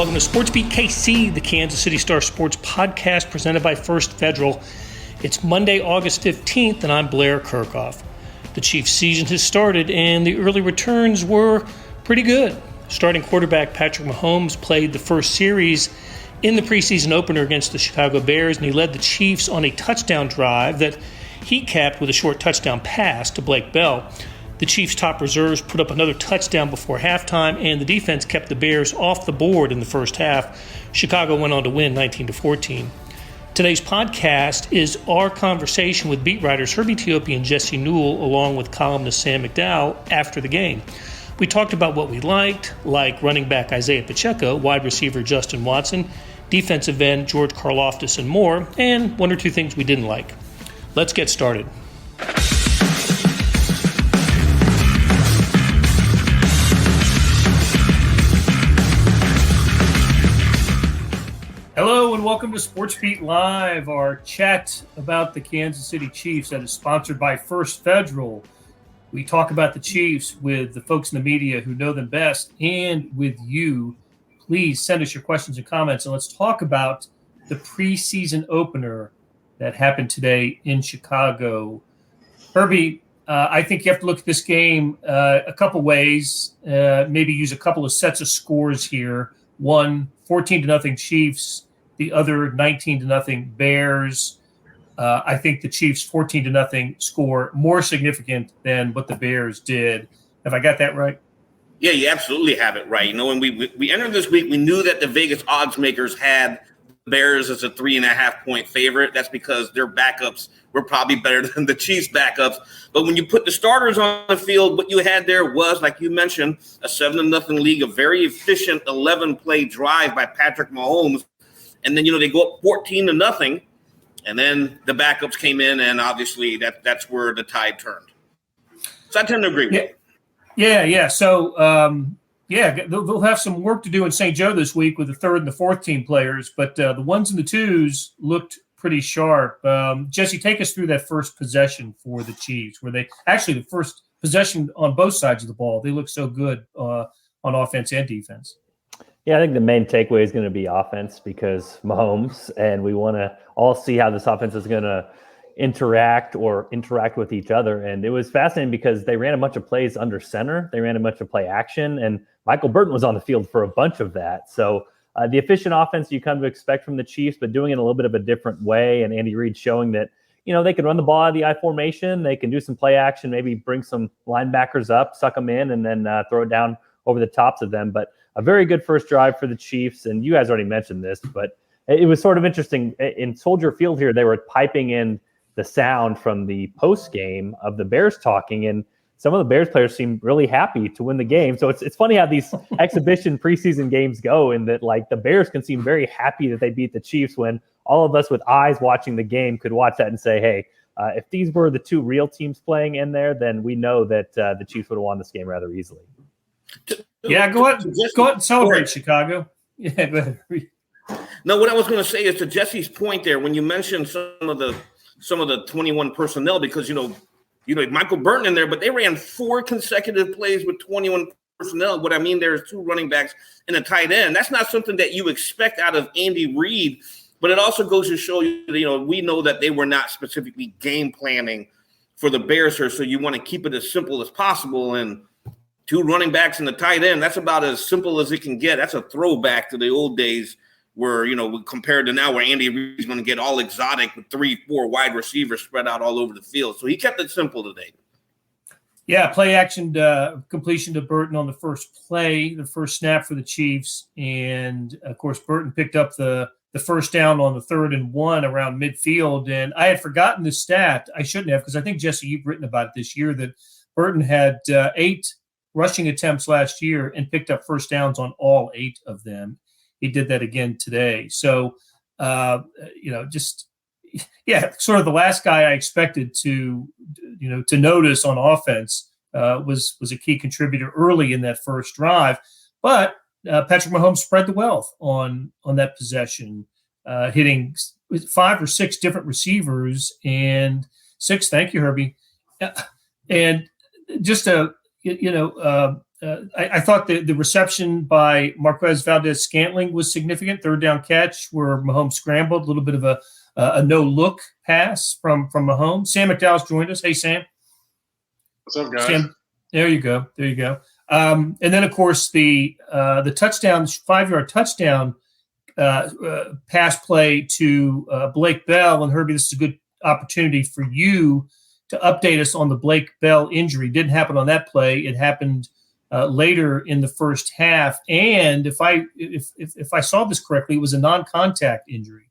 Welcome to SportsBeat KC, the Kansas City Star Sports podcast presented by First Federal. It's Monday, August 15th, and I'm Blair Kirchhoff. The Chiefs' season has started, and the early returns were pretty good. Starting quarterback Patrick Mahomes played the first series in the preseason opener against the Chicago Bears, and he led the Chiefs on a touchdown drive that he capped with a short touchdown pass to Blake Bell. The Chiefs' top reserves put up another touchdown before halftime, and the defense kept the Bears off the board in the first half. Chicago went on to win 19-14. Today's podcast is our conversation with beat writers Herbie, Teope, and Jesse Newell, along with columnist Sam McDowell, after the game. We talked about what we liked, like running back Isiah Pacheco, wide receiver Justin Watson, defensive end George Karlaftis, and more, and one or two things we didn't like. Let's get started. Hello and welcome to SportsBeat Live, our chat about the Kansas City Chiefs that is sponsored by First Federal. We talk about the Chiefs with the folks in the media who know them best and with you. Please send us your questions and comments, and let's talk about the preseason opener that happened today in Chicago. Herbie, I think you have to look at this game a couple ways, maybe use a couple of sets of scores here. One, 14-0 Chiefs. The other 19-0 Bears. I think the Chiefs' 14-0 score more significant than what the Bears did. Have I got that right? Yeah, you absolutely have it right. You know, when we entered this week, we knew that the Vegas odds makers had the Bears as a 3.5-point favorite. That's because their backups were probably better than the Chiefs' backups. But when you put the starters on the field, what you had there was, like you mentioned, a 7-0 league, a very efficient 11-play drive by Patrick Mahomes. And then, they go up 14-0, and then the backups came in, and obviously that's where the tide turned. So I tend to agree with you. Yeah. So, they'll have some work to do in St. Joe this week with the third and the fourth team players, but the ones and the twos looked pretty sharp. Jesse, take us through that first possession for the Chiefs, where they actually the first possession on both sides of the ball. They look so good on offense and defense. Yeah, I think the main takeaway is going to be offense because Mahomes, and we want to all see how this offense is going to interact with each other. And it was fascinating because they ran a bunch of plays under center. They ran a bunch of play action, and Michael Burton was on the field for a bunch of that. So the efficient offense you come to expect from the Chiefs, but doing it in a little bit of a different way. And Andy Reid showing that, they can run the ball out of the I formation. They can do some play action, maybe bring some linebackers up, suck them in, and then throw it down over the tops of them. But a very good first drive for the Chiefs. And you guys already mentioned this, but it was sort of interesting. In Soldier Field here, they were piping in the sound from the post game of the Bears talking, and some of the Bears players seemed really happy to win the game. So it's funny how these exhibition preseason games go, in that like the Bears can seem very happy that they beat the Chiefs when all of us with eyes watching the game could watch that and say, hey, if these were the two real teams playing in there, then we know that the Chiefs would have won this game rather easily. Yeah, go ahead and celebrate, Chicago. Yeah, go ahead. No, what I was going to say is to Jesse's point there, when you mentioned some of the 21 personnel, because Michael Burton in there, but they ran 4 consecutive plays with 21 personnel. What I mean there is 2 running backs and a tight end. That's not something that you expect out of Andy Reid, but it also goes to show you, we know that they were not specifically game planning for the Bears here, so you want to keep it as simple as possible. And 2 running backs and a tight end, that's about as simple as it can get. That's a throwback to the old days where, compared to now where Andy Reid's going to get all exotic with 3-4 wide receivers spread out all over the field. So he kept it simple today. Yeah, play action completion to Burton on the first play, the first snap for the Chiefs. And, of course, Burton picked up the first down on the 3rd and 1 around midfield. And I had forgotten this stat. I shouldn't have, because I think, Jesse, you've written about it this year, that Burton had 8 rushing attempts last year and picked up first downs on all 8 of them. He did that again today. So, sort of the last guy I expected to notice on offense was a key contributor early in that first drive. But Patrick Mahomes spread the wealth on that possession, hitting 5 or 6 different receivers and 6. Thank you, Herbie. And just a I thought the reception by Marquez Valdez-Scantling was significant. Third down catch where Mahomes scrambled, a little bit of a no-look pass from Mahomes. Sam McDowell's joined us. Hey, Sam. What's up, guys? Sam, there you go. And then, of course, the touchdown, 5-yard touchdown pass play to Blake Bell. And, Herbie, this is a good opportunity for you to update us on the Blake Bell injury. Didn't happen on that play. It happened later in the first half. And if I saw this correctly, it was a non-contact injury.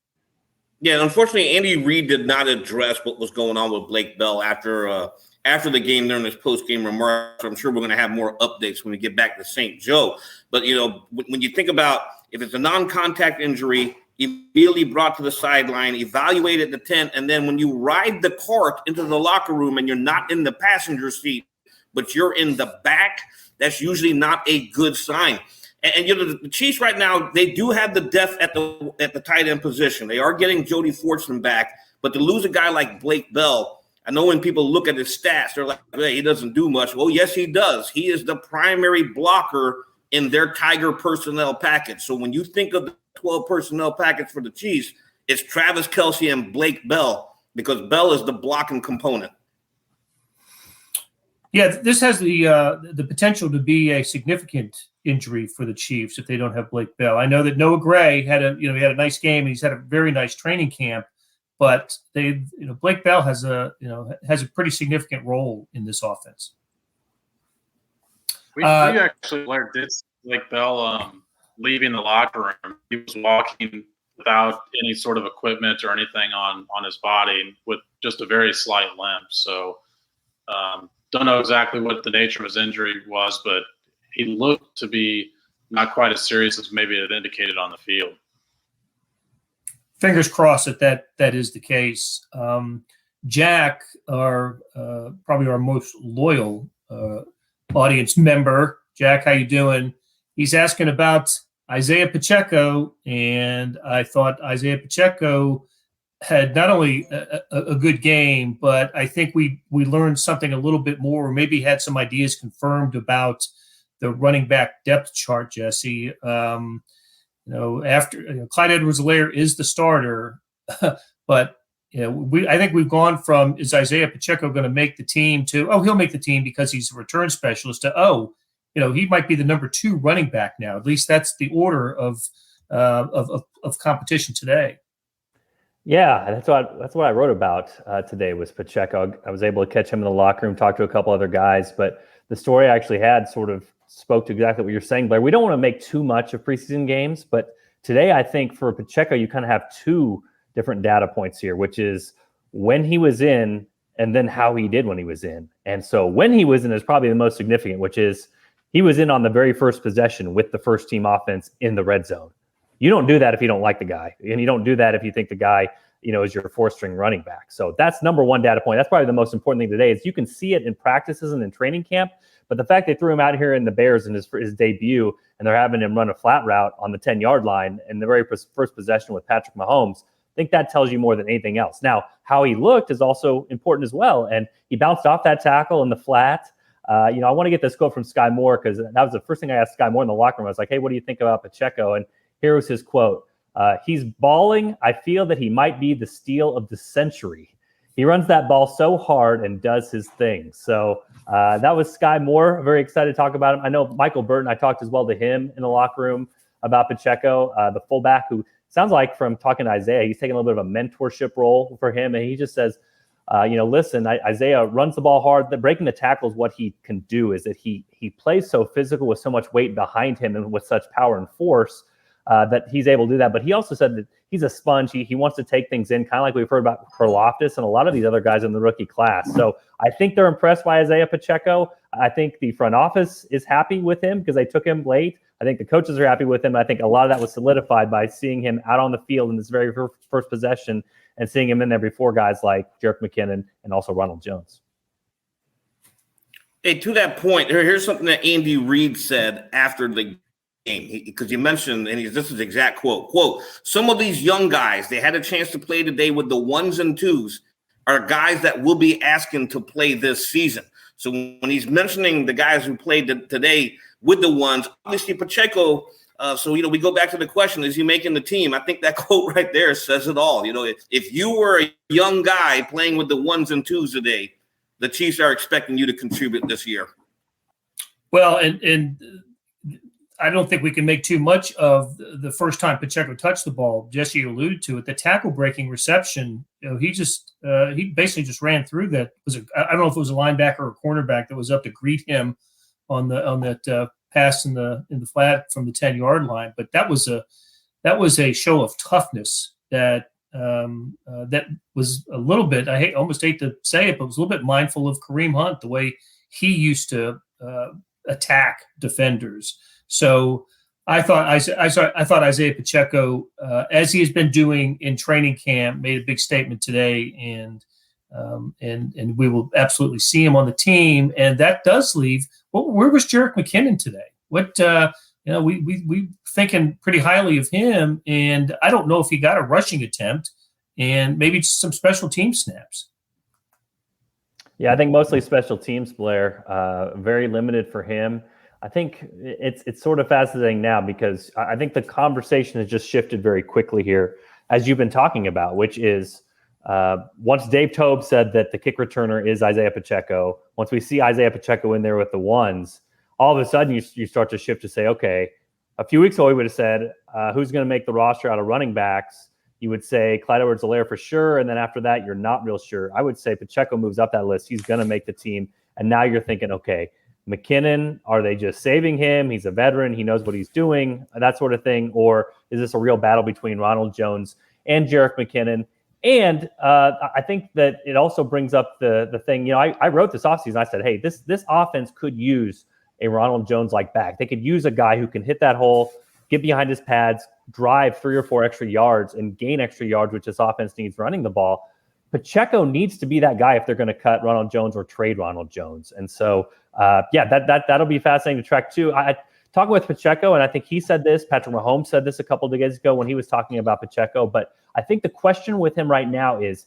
Yeah, unfortunately, Andy Reid did not address what was going on with Blake Bell after the game during his post-game remarks. I'm sure we're going to have more updates when we get back to St. Joe. But, when you think about if it's a non-contact injury, immediately brought to the sideline, evaluated the tent, and then when you ride the cart into the locker room and you're not in the passenger seat, but you're in the back, that's usually not a good sign. And the Chiefs right now, they do have the depth at the tight end position. They are getting Jody Fortson back, but to lose a guy like Blake Bell, I know when people look at his stats, they're like, hey, he doesn't do much. Well, yes, he does. He is the primary blocker in their Tiger personnel package. So when you think of the 12 personnel package for the Chiefs, it's Travis Kelce and Blake Bell, because Bell is the blocking component. Yeah, this has the potential to be a significant injury for the Chiefs if they don't have Blake Bell. I know that Noah Gray had a nice game and he's had a very nice training camp, but Blake Bell has a pretty significant role in this offense. We actually did see Blake Bell leaving the locker room. He was walking without any sort of equipment or anything on his body with just a very slight limp. So don't know exactly what the nature of his injury was, but he looked to be not quite as serious as maybe it indicated on the field. Fingers crossed that is the case. Jack, probably our most loyal audience member. Jack, how you doing? He's asking about Isiah Pacheco, and I thought Isiah Pacheco had not only a good game, but I think we learned something a little bit more, or maybe had some ideas confirmed about the running back depth chart, Jesse. After Clyde Edwards-Helaire is the starter, but I think we've gone from, is Isiah Pacheco going to make the team, to he'll make the team because he's a return specialist, to he might be the number 2 running back now. At least that's the order of competition today. Yeah, that's what I wrote about today was Pacheco. I was able to catch him in the locker room, talk to a couple other guys, but the story I actually had sort of spoke to exactly what you're saying, Blair. We don't want to make too much of preseason games, but today I think for Pacheco, you kind of have 2 different data points here, which is when he was in and then how he did when he was in. And so when he was in is probably the most significant, which is he was in on the very first possession with the first team offense in the red zone. You don't do that if you don't like the guy, and you don't do that if you think the guy, is your 4th-string running back. So that's number 1 data point. That's probably the most important thing today is you can see it in practices and in training camp, but the fact they threw him out here in the Bears in his debut and they're having him run a flat route on the 10-yard line in the very first possession with Patrick Mahomes, I think that tells you more than anything else. Now, how he looked is also important as well, and he bounced off that tackle in the flat. I want to get this quote from Skyy Moore because that was the first thing I asked Skyy Moore in the locker room. I was like, hey, what do you think about Pacheco? And here was his quote. He's balling. I feel that he might be the steal of the century. He runs that ball so hard and does his thing. So that was Skyy Moore. Very excited to talk about him. I know Michael Burton, I talked as well to him in the locker room about Pacheco, the fullback, who sounds like from talking to Isiah, he's taking a little bit of a mentorship role for him. And he just says, listen, Isiah runs the ball hard. Breaking the tackle is what he can do, is that he plays so physical with so much weight behind him and with such power and force that he's able to do that. But he also said that he's a sponge. He wants to take things in, kind of like we've heard about Karlaftis and a lot of these other guys in the rookie class. So I think they're impressed by Isiah Pacheco. I think the front office is happy with him because they took him late. I think the coaches are happy with him. I think a lot of that was solidified by seeing him out on the field in this very first possession and seeing him in there before guys like Jerick McKinnon and also Ronald Jones. Hey, to that point, here's something that Andy Reid said after the game, because you mentioned, and this is the exact quote, some of these young guys, they had a chance to play today with the 1s and 2s, are guys that will be asking to play this season. So when he's mentioning the guys who played today, with the ones. Obviously, Pacheco. So, we go back to the question, is he making the team? I think that quote right there says it all. If you were a young guy playing with the ones and twos today, the Chiefs are expecting you to contribute this year. Well, and I don't think we can make too much of the first time Pacheco touched the ball. Jesse alluded to it. The tackle breaking reception, he basically just ran through that. I don't know if it was a linebacker or a cornerback that was up to greet him on that pass in the flat from the 10-yard line. But that was a show of toughness that was a little bit, almost hate to say it, but was a little bit mindful of Kareem Hunt, the way he used to attack defenders. So I thought Isiah Pacheco, as he has been doing in training camp, made a big statement today, and we will absolutely see him on the team. And that does leave. Well, where was Jerick McKinnon today? What we thinking pretty highly of him, and I don't know if he got a rushing attempt and maybe some special team snaps. Yeah, I think mostly special teams, Blair. Very limited for him. I think it's sort of fascinating now because I think the conversation has just shifted very quickly here, as you've been talking about, which is once Dave Tobe said that the kick returner is Isiah Pacheco, once we see Isiah Pacheco in there with the ones, all of a sudden you start to shift to say, okay, a few weeks ago we would have said, who's going to make the roster out of running backs? You would say Clyde Edwards-Helaire for sure, and then after that, you're not real sure. I would say Pacheco moves up that list. He's going to make the team, and now you're thinking, okay, McKinnon, are they just saving him? He's a veteran. He knows what he's doing, that sort of thing. Or is this a real battle between Ronald Jones and Jerick McKinnon? And I think that it also brings up the thing, I wrote this offseason. I said, hey, this offense could use a Ronald Jones-like back. They could use a guy who can hit that hole, get behind his pads, drive 3 or 4 extra yards, and gain extra yards, which this offense needs running the ball. Pacheco needs to be that guy if they're going to cut Ronald Jones or trade Ronald Jones. And so, that'll be fascinating to track too. I talking with Pacheco, and I think he said this, Patrick Mahomes said this a couple of days ago when he was talking about Pacheco, but I think the question with him right now is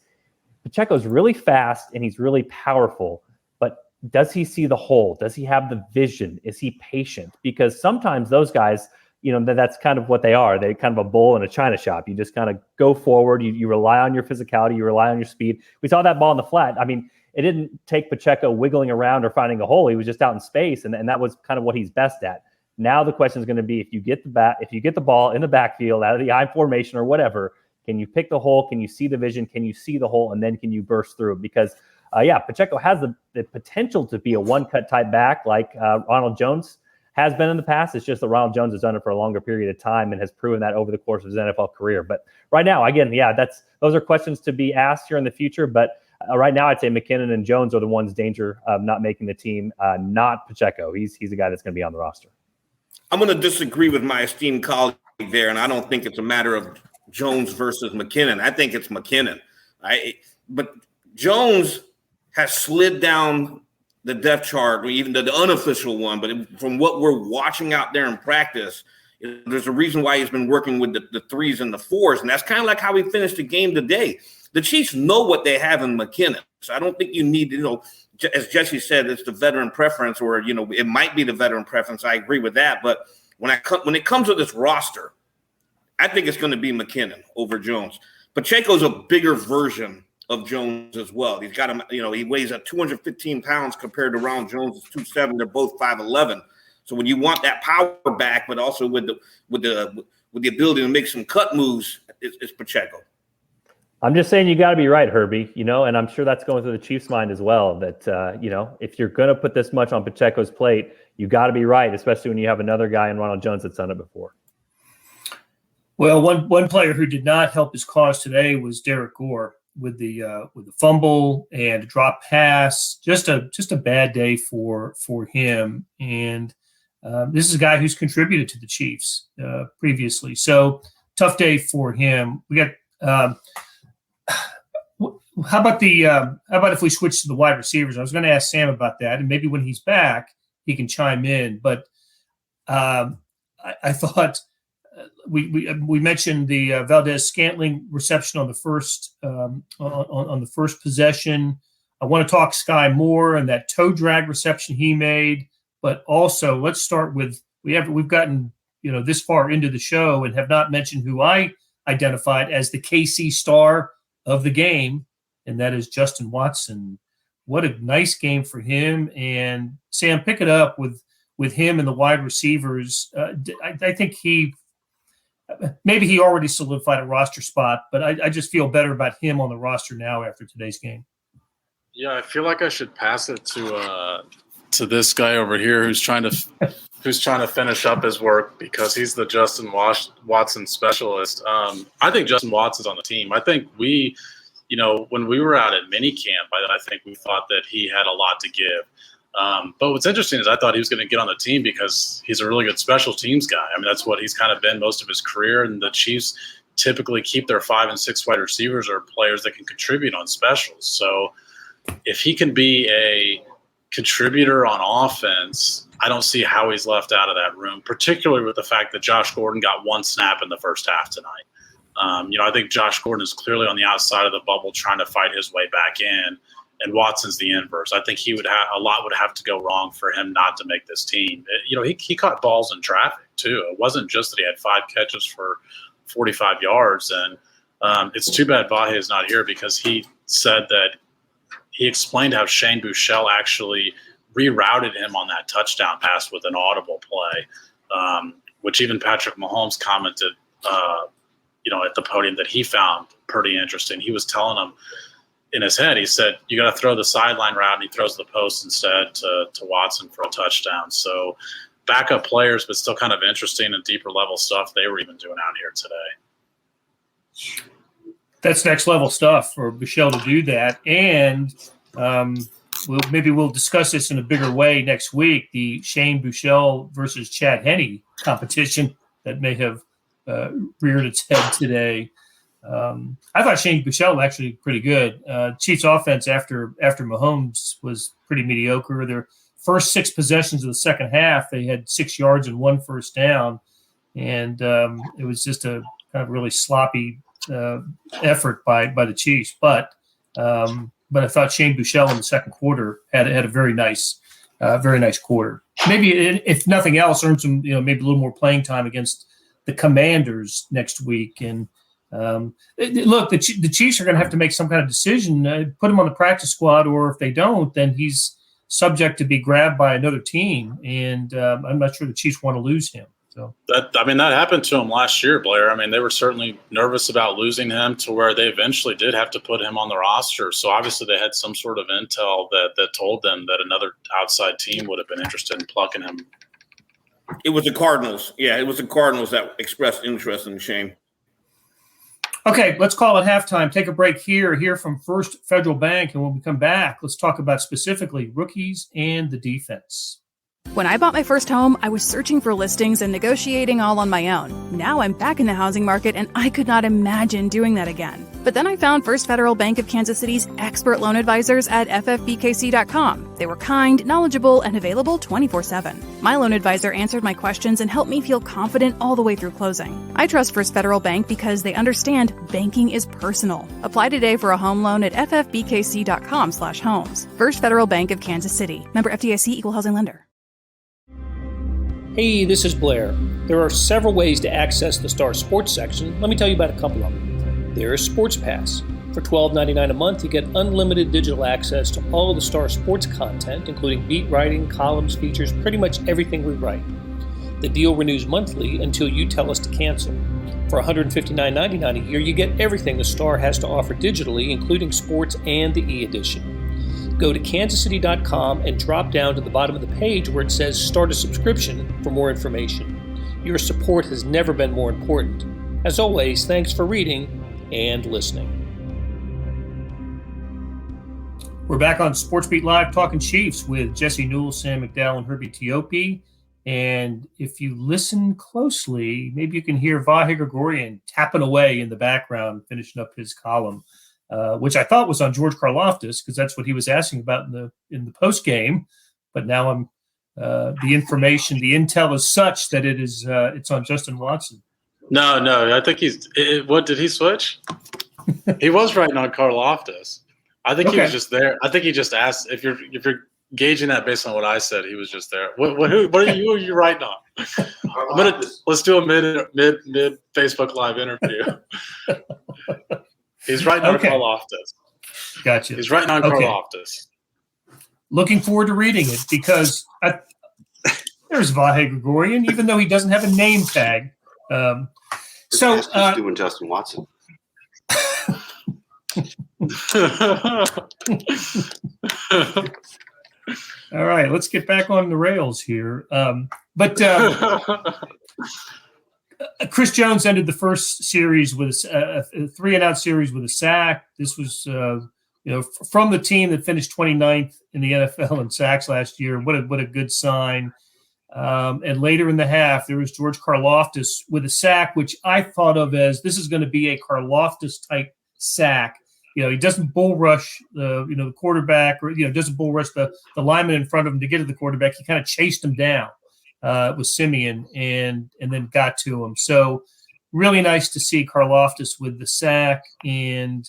Pacheco's really fast and he's really powerful, but does he see the hole? Does he have the vision? Is he patient? Because sometimes those guys, that's kind of what they are. They're kind of a bull in a china shop. You just kind of go forward. You rely on your physicality. You rely on your speed. We saw that ball in the flat. I mean, it didn't take Pacheco wiggling around or finding a hole. He was just out in space, and that was kind of what he's best at. Now the question is going to be, if you get the ball in the backfield out of the I formation or whatever, can you pick the hole? Can you see the vision? Can you see the hole? And then can you burst through? Because Pacheco has the potential to be a one-cut type back like Ronald Jones has been in the past. It's just that Ronald Jones has done it for a longer period of time and has proven that over the course of his NFL career. But right now, again, those are questions to be asked here in the future. But right now, I'd say McKinnon and Jones are the ones danger of not making the team, not Pacheco. He's a guy that's going to be on the roster. I'm going to disagree with my esteemed colleague there, and I don't think it's a matter of Jones versus McKinnon. I think it's McKinnon. But Jones has slid down the depth chart, or even the unofficial one, but from what we're watching out there in practice, there's a reason why he's been working with the 3s and the 4s, and that's kind of like how he finished the game today. The Chiefs know what they have in McKinnon, so I don't think you need, as Jesse said, it's the veteran preference, or it might be the veteran preference. I agree with that, but when it comes to this roster, I think it's going to be McKinnon over Jones. Pacheco's a bigger version of Jones as well. He's got him, he weighs at 215 pounds compared to Ronald Jones' 270. They're both 5'11". So when you want that power back, but also with the ability to make some cut moves, it's Pacheco. I'm just saying you got to be right, Herbie, and I'm sure that's going through the Chiefs' mind as well, that, if you're going to put this much on Pacheco's plate, you got to be right, especially when you have another guy in Ronald Jones that's done it before. Well, one player who did not help his cause today was Derek Gore with the fumble and a drop pass. Just a bad day for him. And this is a guy who's contributed to the Chiefs previously. So tough day for him. We got how about if we switch to the wide receivers? I was going to ask Sam about that, and maybe when he's back, he can chime in. But I thought we mentioned the Valdez-Scantling reception on the first on the first possession. I want to talk Skyy Moore and that toe drag reception he made. but also let's start with we've gotten this far into the show and have not mentioned who I identified as the KC star of the game, and that is Justin Watson. What a nice game for him. And Sam, pick it up with him and the wide receivers. I think maybe he already solidified a roster spot, but I just feel better about him on the roster now after today's game. Yeah, I feel like I should pass it to this guy over here who's trying to finish up his work because he's the Justin Watson specialist. I think Justin Watson's on the team. I think when we were out at minicamp, I think we thought that he had a lot to give. But what's interesting is I thought he was going to get on the team because he's a really good special teams guy. I mean, that's what he's kind of been most of his career. And the Chiefs typically keep their 5 and 6 wide receivers or players that can contribute on specials. So if he can be a contributor on offense, I don't see how he's left out of that room, particularly with the fact that Josh Gordon got 1 snap in the first half tonight. I think Josh Gordon is clearly on the outside of the bubble trying to fight his way back in, and Watson's the inverse. I think a lot would have to go wrong for him not to make this team. He caught balls in traffic too. It wasn't just that he had 5 catches for 45 yards, and it's too bad Vahe is not here because he said that he explained how Shane Buechele actually rerouted him on that touchdown pass with an audible play, which even Patrick Mahomes commented at the podium that he found pretty interesting. He was telling him in his head, he said, you got to throw the sideline route, and he throws the post instead to Watson for a touchdown. So backup players, but still kind of interesting and deeper level stuff they were even doing out here today. That's next level stuff for Buechele to do that. And we'll discuss this in a bigger way next week, the Shane Buechele versus Chad Henne competition that may have reared its head today. I thought Shane Buechele actually pretty good. Chiefs offense after Mahomes was pretty mediocre. Their first 6 possessions of the second half, they had 6 yards and 1 first down. And it was just a kind of really sloppy effort by the Chiefs. But I thought Shane Buechele in the second quarter had a very nice quarter. Maybe if nothing else, earned some maybe a little more playing time against the Commanders next week. And look, the Chiefs are going to have to make some kind of decision, put him on the practice squad, or if they don't, then he's subject to be grabbed by another team. And I'm not sure the Chiefs want to lose him. So that happened to him last year, Blair. I mean, they were certainly nervous about losing him to where they eventually did have to put him on the roster. So obviously they had some sort of intel that told them that another outside team would have been interested in plucking him. It was the Cardinals. Yeah, it was the Cardinals that expressed interest in Shane. Okay, let's call it halftime. Take a break hear from First Federal Bank, and when we come back, let's talk about specifically rookies and the defense. When I bought my first home, I was searching for listings and negotiating all on my own. Now I'm back in the housing market, and I could not imagine doing that again. But then I found First Federal Bank of Kansas City's expert loan advisors at ffbkc.com. They were kind, knowledgeable, and available 24/7. My loan advisor answered my questions and helped me feel confident all the way through closing. I trust First Federal Bank because they understand banking is personal. Apply today for a home loan at ffbkc.com/homes. First Federal Bank of Kansas City. Member FDIC, Equal Housing Lender. Hey, this is Blair. There are several ways to access the Star Sports section. Let me tell you about a couple of them. There is Sports Pass. For $12.99 a month, you get unlimited digital access to all of the Star Sports content, including beat writing, columns, features, pretty much everything we write. The deal renews monthly until you tell us to cancel. For $159.99 a year, you get everything the Star has to offer digitally, including sports and the e-edition. Go to kansascity.com and drop down to the bottom of the page where it says Start a Subscription for more information. Your support has never been more important. As always, thanks for reading and listening. We're back on SportsBeat Live talking Chiefs with Jesse Newell, Sam McDowell, and Herbie Teope. And if you listen closely, maybe you can hear Vahe Gregorian tapping away in the background, finishing up his column. Which I thought was on George Karlaftis because that's what he was asking about in the post game. But now I'm the intel is such that it's on Justin Watson. No, I think what did he switch? He was writing on Karlaftis. I think he was just there. I think he just asked if you're gauging that based on what I said. He was just there. Who are you writing on? Let's do a mid Facebook Live interview. He's writing on Karlaftis. Gotcha. He's writing on Karlaftis. Looking forward to reading it because there's Vahe Gregorian, even though he doesn't have a name tag. Just doing Justin Watson. All right, let's get back on the rails here. Chris Jones ended the first series with a 3-and-out series with a sack. This was, from the team that finished 29th in the NFL in sacks last year. What a good sign. And later in the half, there was George Karlaftis with a sack, which I thought of as this is going to be a Karlaftis type sack. He doesn't bull rush the quarterback, or doesn't bull rush the lineman in front of him to get to the quarterback. He kind of chased him down with Simeon and then got to him. So really nice to see Karlaftis with the sack. And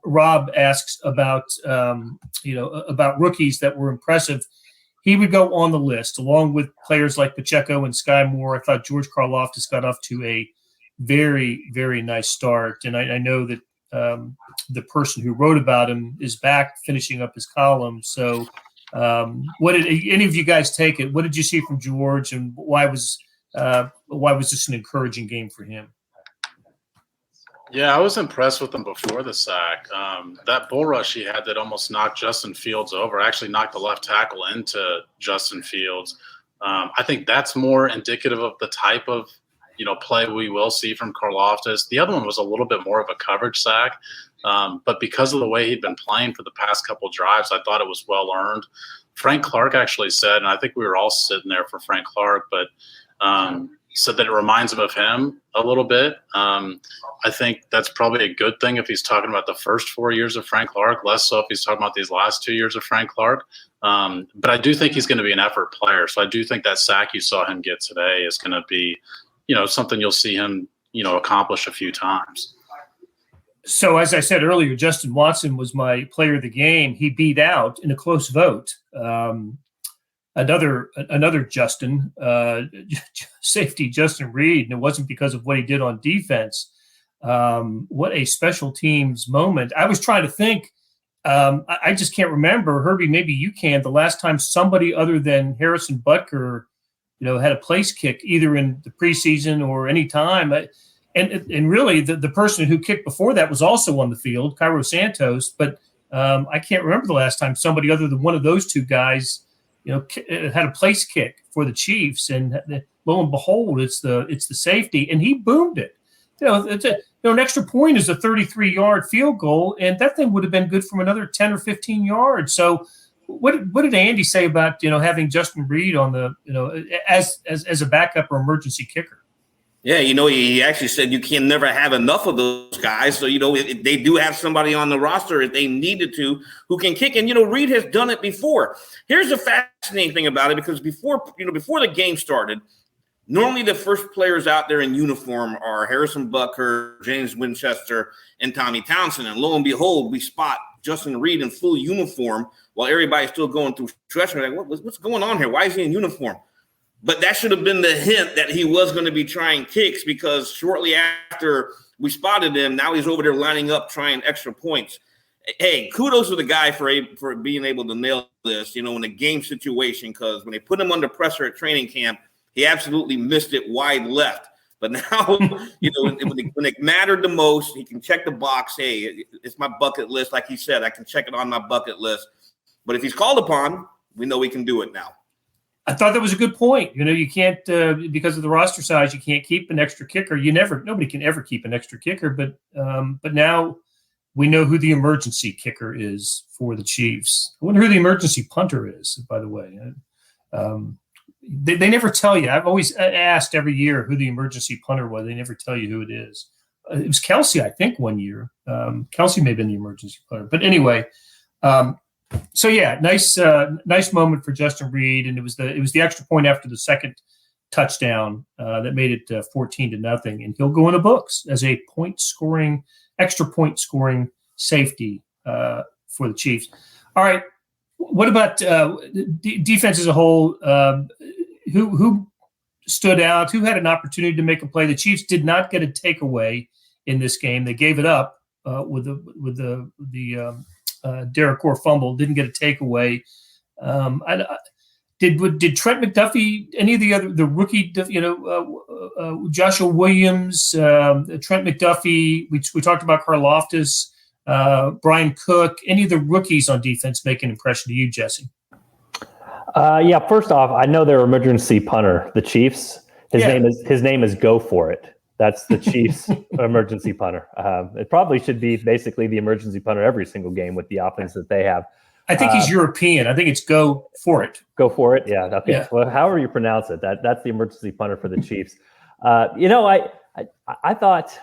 Rob asks about about rookies that were impressive. He would go on the list along with players like Pacheco and Skyy Moore. I thought George Karlaftis got off to a very, very nice start. And I know that the person who wrote about him is back finishing up his column. So what did any of you guys take it? What did you see from George, and why was this an encouraging game for him? Yeah, I was impressed with him before the sack. That bull rush he had that almost knocked Justin Fields over, actually knocked the left tackle into Justin Fields. I think that's more indicative of the type of play we will see from Karlaftis. The other one was a little bit more of a coverage sack, but because of the way he'd been playing for the past couple drives, I thought it was well earned. Frank Clark actually said, and I think we were all sitting there for Frank Clark, but said that it reminds him of him a little bit. I think that's probably a good thing if he's talking about the first 4 years of Frank Clark, less so if he's talking about these last 2 years of Frank Clark. But I do think he's going to be an effort player. So I do think that sack you saw him get today is going to be, something you'll see him, accomplish a few times. So as I said earlier, Justin Watson was my player of the game. He beat out in a close vote another Justin, safety Justin Reed, and it wasn't because of what he did on defense. What a special teams moment. I was trying to think. I just can't remember. Herbie, maybe you can. The last time somebody other than Harrison Butker had a place kick either in the preseason or any time. And really the person who kicked before that was also on the field, Cairo Santos. But I can't remember the last time somebody other than one of those two guys, had a place kick for the Chiefs. And lo and behold, it's the safety, and he boomed it. An extra point is a 33-yard field goal, and that thing would have been good from another 10 or 15 yards. So what did Andy say about having Justin Reed on the as a backup or emergency kicker? Yeah, he actually said you can never have enough of those guys. So if they do have somebody on the roster if they needed to who can kick. And Reed has done it before. Here's the fascinating thing about it, because before the game started, normally the first players out there in uniform are Harrison Butker, James Winchester, and Tommy Townsend. And lo and behold, we spot Justin Reed in full uniform while everybody's still going through stretch. We're like, what's going on here? Why is he in uniform? But that should have been the hint that he was going to be trying kicks, because shortly after we spotted him, now he's over there lining up trying extra points. Hey, kudos to the guy for being able to nail this, in a game situation, because when they put him under pressure at training camp, he absolutely missed it wide left. But now, when it mattered the most, he can check the box. Hey, it's my bucket list. Like he said, I can check it on my bucket list. But if he's called upon, we know we can do it now. I thought that was a good point. You can't because of the roster size, you can't keep an extra kicker. Nobody can ever keep an extra kicker. But now we know who the emergency kicker is for the Chiefs. I wonder who the emergency punter is, by the way. They never tell you. I've always asked every year who the emergency punter was. They never tell you who it is. It was Kelsey, I think, one year. Kelsey may have been the emergency punter. But anyway, so yeah, nice moment for Justin Reed, and it was the extra point after the second touchdown that made it 14-0, and he'll go in the books as a extra point scoring safety for the Chiefs. All right, What about defense as a whole? Who stood out? Who had an opportunity to make a play? The Chiefs did not get a takeaway in this game. They gave it up with the Derek Gore fumble. Didn't get a takeaway. Did Trent McDuffie, any of the rookie, Joshua Williams, Trent McDuffie? We talked about Karlaftis, Brian Cook. Any of the rookies on defense make an impression to you, Jesse? Yeah. First off, I know their emergency punter, the Chiefs. His name is Go For It. That's the Chiefs' emergency punter. It probably should be basically the emergency punter every single game with the offense that they have. I think he's European. I think it's Go For It. Go For It. Yeah. Okay. Yeah. Well, however you pronounce it, that's the emergency punter for the Chiefs. I thought.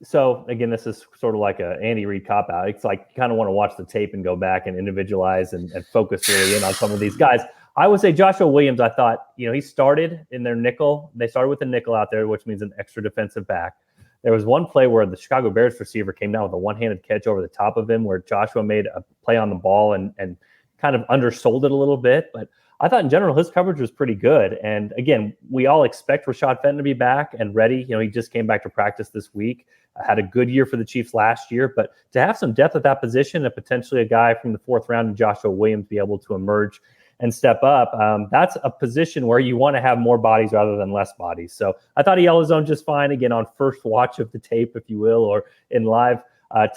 So again, this is sort of like a Andy Reid cop out. It's like you kind of want to watch the tape and go back and individualize and focus really in on some of these guys. I would say Joshua Williams, I thought, he started in their nickel. They started with a nickel out there, which means an extra defensive back. There was one play where the Chicago Bears receiver came down with a one-handed catch over the top of him where Joshua made a play on the ball and kind of undersold it a little bit. But I thought in general his coverage was pretty good. And again, we all expect Rashad Fenton to be back and ready. He just came back to practice this week. Had a good year for the Chiefs last year. But to have some depth at that position and potentially a guy from the fourth round, Joshua Williams, be able to emerge and step up, that's a position where you want to have more bodies rather than less bodies. So I thought he held his own just fine, again, on first watch of the tape, if you will, or in live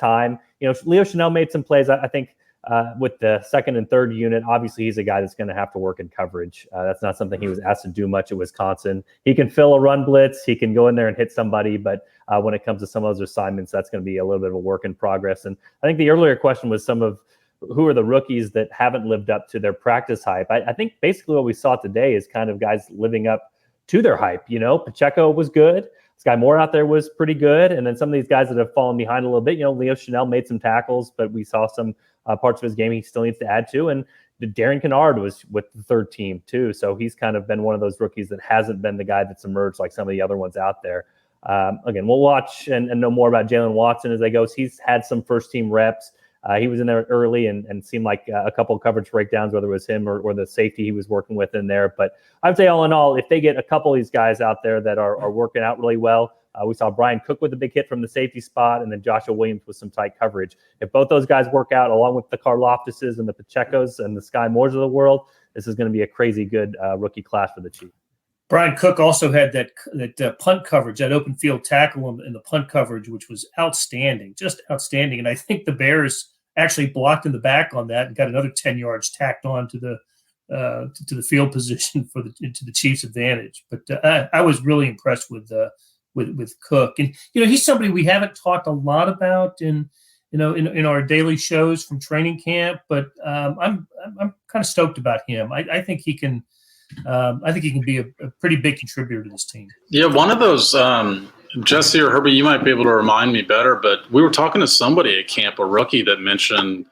time. Leo Chanel made some plays, I think, with the second and third unit. Obviously, he's a guy that's going to have to work in coverage. That's not something he was asked to do much at Wisconsin. He can fill a run blitz. He can go in there and hit somebody. But when it comes to some of those assignments, that's going to be a little bit of a work in progress. And I think the earlier question was who are the rookies that haven't lived up to their practice hype. I think basically what we saw today is kind of guys living up to their hype. Pacheco was good. Skyy Moore out there was pretty good. And then some of these guys that have fallen behind a little bit, Leo Chanel made some tackles, but we saw some parts of his game he still needs to add to. And Darren Kennard was with the third team too. So he's kind of been one of those rookies that hasn't been the guy that's emerged like some of the other ones out there. Again, we'll watch and know more about Jalen Watson as they go. He's had some first team reps. He was in there early and seemed like a couple of coverage breakdowns, whether it was him or the safety he was working with in there. But I would say all in all, if they get a couple of these guys out there that are working out really well, we saw Brian Cook with a big hit from the safety spot and then Joshua Williams with some tight coverage. If both those guys work out along with the Karlaftises and the Pachecos and the Skyy Moores of the world, this is going to be a crazy good rookie class for the Chiefs. Brian Cook also had that punt coverage, that open field tackle in the punt coverage, which was outstanding, just outstanding. And I think the Bears actually blocked in the back on that and got another 10 yards tacked on to the field position to the Chiefs' advantage. But I was really impressed with Cook, and he's somebody we haven't talked a lot about in our daily shows from training camp. But I'm kind of stoked about him. I think he can. I think he can be a pretty big contributor to this team. Yeah, one of those, Jesse or Herbie, you might be able to remind me better, but we were talking to somebody at camp, a rookie, that mentioned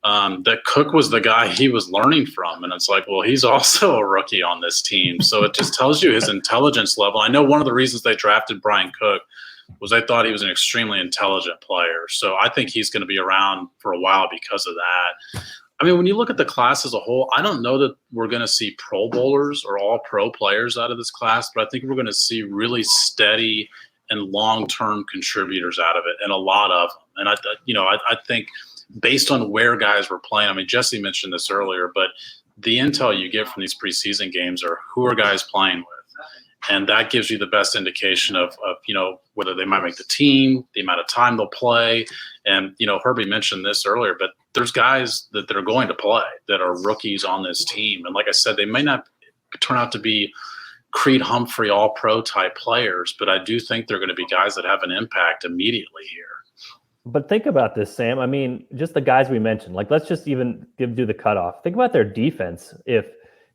that Cook was the guy he was learning from. And it's like, well, he's also a rookie on this team. So it just tells you his intelligence level. I know one of the reasons they drafted Brian Cook was they thought he was an extremely intelligent player. So I think he's going to be around for a while because of that. I mean, when you look at the class as a whole, I don't know that we're going to see Pro Bowlers or all pro players out of this class, but I think we're going to see really steady and long-term contributors out of it, and a lot of them. And I think based on where guys were playing, I mean, Jesse mentioned this earlier, but the intel you get from these preseason games are who are guys playing with. And that gives you the best indication of whether they might make the team, the amount of time they'll play. And, Herbie mentioned this earlier, but there's guys that are going to play that are rookies on this team. And like I said, they may not turn out to be Creed Humphrey all-pro type players, but I do think they're going to be guys that have an impact immediately here. But think about this, Sam. I mean, just the guys we mentioned, like let's just even do the cutoff. Think about their defense. If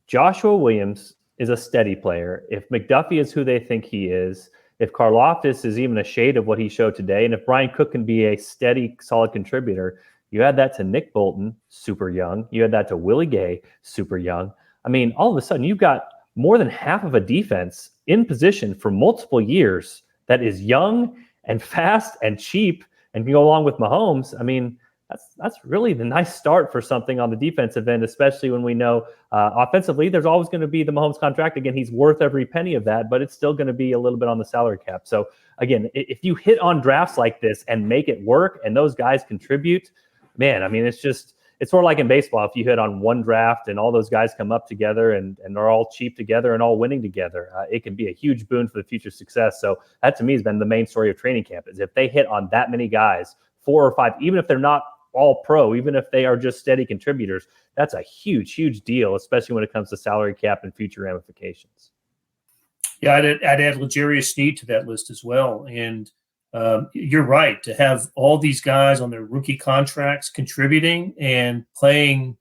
Joshua Williams is a steady player, if McDuffie is who they think he is, if Karlaftis is even a shade of what he showed today, and if Brian Cook can be a steady, solid contributor, you add that to Nick Bolton, super young. You add that to Willie Gay, super young. I mean, all of a sudden you've got more than half of a defense in position for multiple years that is young and fast and cheap and can go along with Mahomes. I mean, that's really the nice start for something on the defensive end, especially when we know offensively there's always going to be the Mahomes contract. Again, he's worth every penny of that, but it's still going to be a little bit on the salary cap. So again, if you hit on drafts like this and make it work and those guys contribute, man, I mean, it's sort of like in baseball. If you hit on one draft and all those guys come up together and they're all cheap together and all winning together, it can be a huge boon for the future success. So that to me has been the main story of training camp, is if they hit on that many guys, 4 or 5, even if they're not all pro, even if they are just steady contributors, that's a huge, huge deal, especially when it comes to salary cap and future ramifications. Yeah, I'd add L'Jarius Sneed to that list as well. And you're right, to have all these guys on their rookie contracts contributing and playing,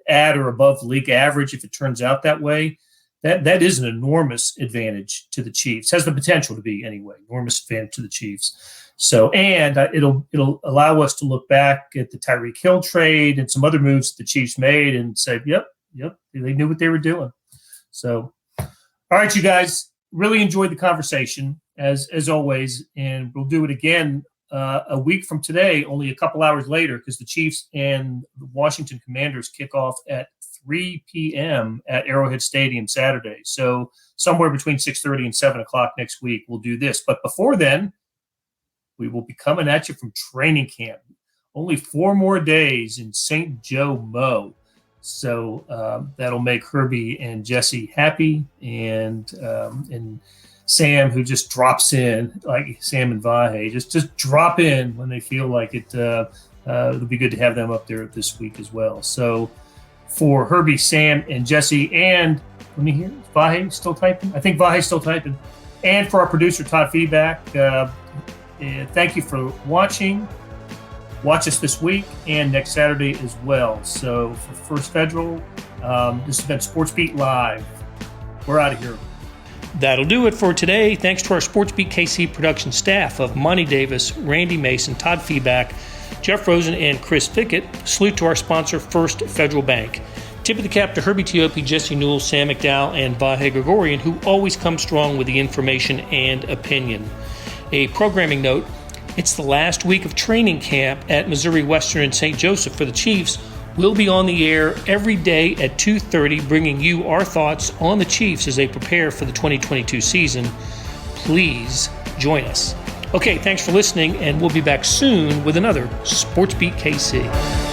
at or above league average, if it turns out that way, that is an enormous advantage to the Chiefs. Has the potential to be anyway, enormous advantage to the Chiefs. So, and it'll allow us to look back at the Tyreek Hill trade and some other moves the Chiefs made and say, yep, they knew what they were doing. So, all right, you guys, really enjoyed the conversation as always, and we'll do it again a week from today, only a couple hours later, because the Chiefs and the Washington Commanders kick off at 3 p.m. at Arrowhead Stadium Saturday. So somewhere between 6:30 and 7 o'clock next week, we'll do this. But before then, we will be coming at you from training camp. Only 4 more days in St. Joe Mo. So that'll make Herbie and Jesse happy, and Sam, who just drops in, like Sam and Vahe, just drop in when they feel like it. It'll be good to have them up there this week as well. So for Herbie, Sam, and Jesse, and let me hear, is Vahe still typing? I think Vahe's still typing. And for our producer, Todd Feedback, thank you for watching. Watch us this week and next Saturday as well. So for First Federal, this has been SportsBeat Live. We're out of here. That'll do it for today. Thanks to our SportsBeat KC production staff of Monty Davis, Randy Mason, Todd Feedback, Jeff Rosen, and Chris Fickett. Salute to our sponsor, First Federal Bank. Tip of the cap to Herbie Teope, Jesse Newell, Sam McDowell, and Vahe Gregorian, who always come strong with the information and opinion. A programming note, it's the last week of training camp at Missouri Western and St. Joseph for the Chiefs. We'll be on the air every day at 2:30, bringing you our thoughts on the Chiefs as they prepare for the 2022 season. Please join us. Okay, thanks for listening, and we'll be back soon with another SportsBeat KC.